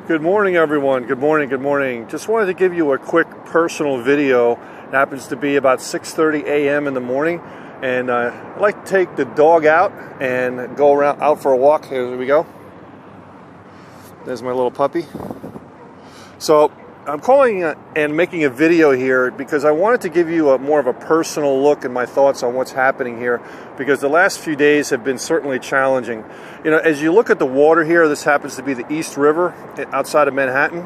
Good morning, everyone. Good morning, good morning. Just wanted to give you a quick personal video. It happens to be about 6:30 a.m. in the morning, and I like to take the dog out and go out for a walk. Here we go. There's my little puppy. So I'm calling and making a video here because I wanted to give you more of a personal look and my thoughts on what's happening here, because the last few days have been certainly challenging. You know, as you look at the water here, this happens to be the East River outside of Manhattan,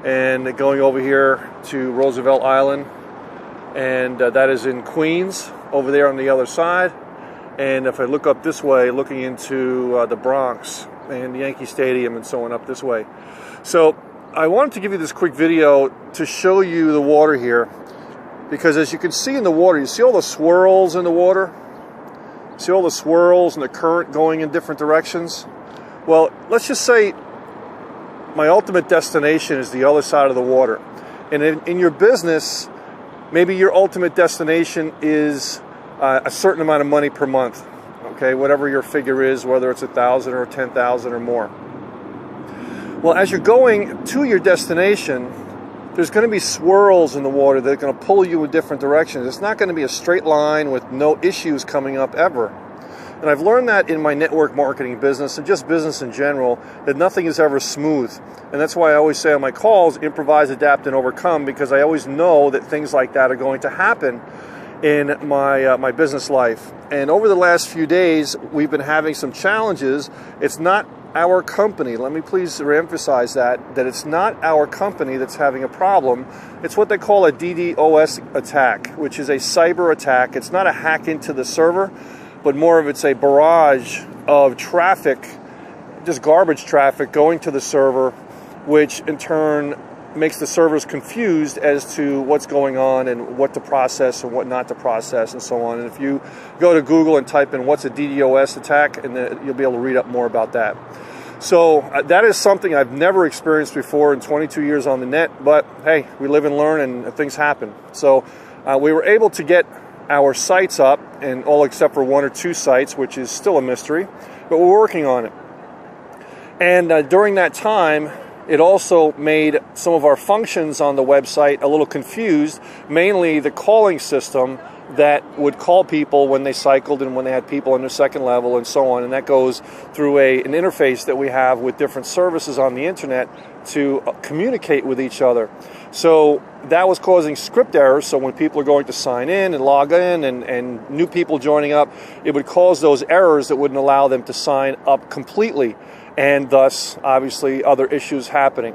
and going over here to Roosevelt Island, and that is in Queens over there on the other side. And if I look up this way, looking into the Bronx and Yankee Stadium and so on up this way. So I wanted to give you this quick video to show you the water here, because as you can see in the water, you see all the swirls in the water? See all the swirls and the current going in different directions? Well, let's just say my ultimate destination is the other side of the water. And in your business, maybe your ultimate destination is a certain amount of money per month, okay? Whatever your figure is, whether it's 1,000 or 10,000 or more. Well, as you're going to your destination, there's going to be swirls in the water that are going to pull you in different directions. It's not going to be a straight line with no issues coming up ever. And I've learned that in my network marketing business and just business in general, that nothing is ever smooth. And that's why I always say on my calls, improvise, adapt, and overcome, because I always know that things like that are going to happen in my business life. And over the last few days, we've been having some challenges. It's not our company. Let me please reemphasize that it's not our company that's having a problem. It's what they call a DDoS attack, which is a cyber attack. It's not a hack into the server, but more of it's a barrage of traffic, just garbage traffic going to the server, which in turn makes the servers confused as to what's going on and what to process and what not to process and so on. And if you go to Google and type in what's a DDoS attack, and then you'll be able to read up more about that. So that is something I've never experienced before in 22 years on the net, but hey, we live and learn and things happen. So we were able to get our sites up, and all except for one or two sites, which is still a mystery, but we're working on it. And during that time, it also made some of our functions on the website a little confused, mainly the calling system that would call people when they cycled and when they had people on their second level and so on. And that goes through an interface that we have with different services on the internet to communicate with each other. So that was causing script errors. So when people are going to sign in and log in and new people joining up, it would cause those errors that wouldn't allow them to sign up completely, and thus obviously other issues happening.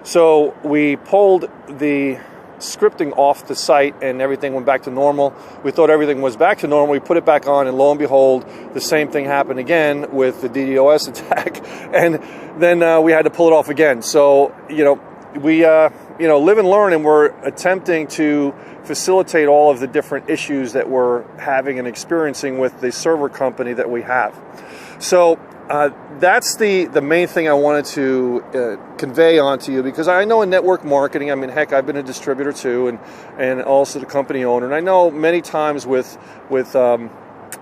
So we pulled the scripting off the site and everything went back to normal. We thought everything was back to normal. We put it back on, and lo and behold, the same thing happened again with the DDoS attack. And then we had to pull it off again. So, we live and learn, and we're attempting to facilitate all of the different issues that we're having and experiencing with the server company that we have. So that's the main thing I wanted to convey onto you, because I know in network marketing, I mean, heck, I've been a distributor too, and also the company owner. And I know many times with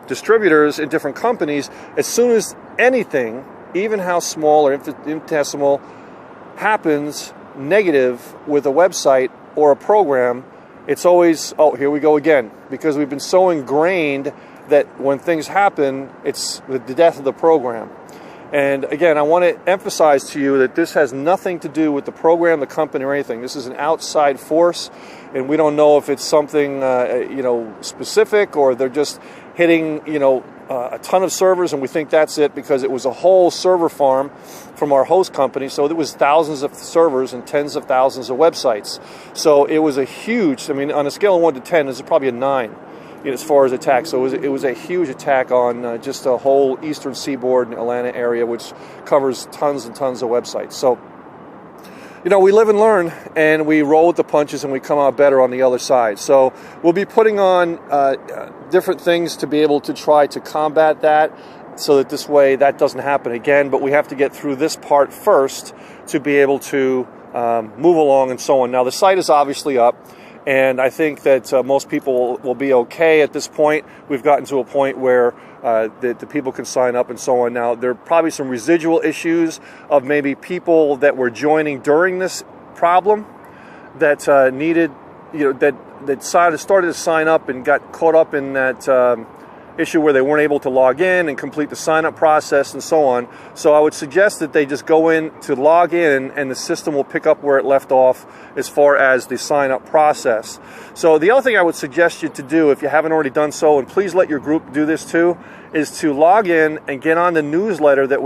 distributors in different companies, as soon as anything, even how small or infinitesimal, happens negative with a website or a program, it's always, oh, here we go again, because we've been so ingrained that when things happen, it's the death of the program. And again, I want to emphasize to you that this has nothing to do with the program, the company, or anything. This is an outside force, and we don't know if it's something specific, or they're just hitting a ton of servers, and we think that's it, because it was a whole server farm from our host company. So there was thousands of servers and tens of thousands of websites. So it was a huge, on a scale of 1 to 10, this is probably a 9. As far as attacks. So it was a huge attack on just the whole eastern seaboard and Atlanta area, which covers tons and tons of websites. So, we live and learn, and we roll with the punches, and we come out better on the other side. So we'll be putting on different things to be able to try to combat that, so that this way that doesn't happen again. But we have to get through this part first to be able to move along and so on. Now, the site is obviously up. And I think that most people will be okay at this point. We've gotten to a point where the people can sign up and so on. Now, there are probably some residual issues of maybe people that were joining during this problem that needed, that started to sign up and got caught up in that issue where they weren't able to log in and complete the sign-up process and so on. So I would suggest that they just go in to log in, and the system will pick up where it left off as far as the sign-up process. So the other thing I would suggest you to do, if you haven't already done so, and please let your group do this too, is to log in and get on the newsletter that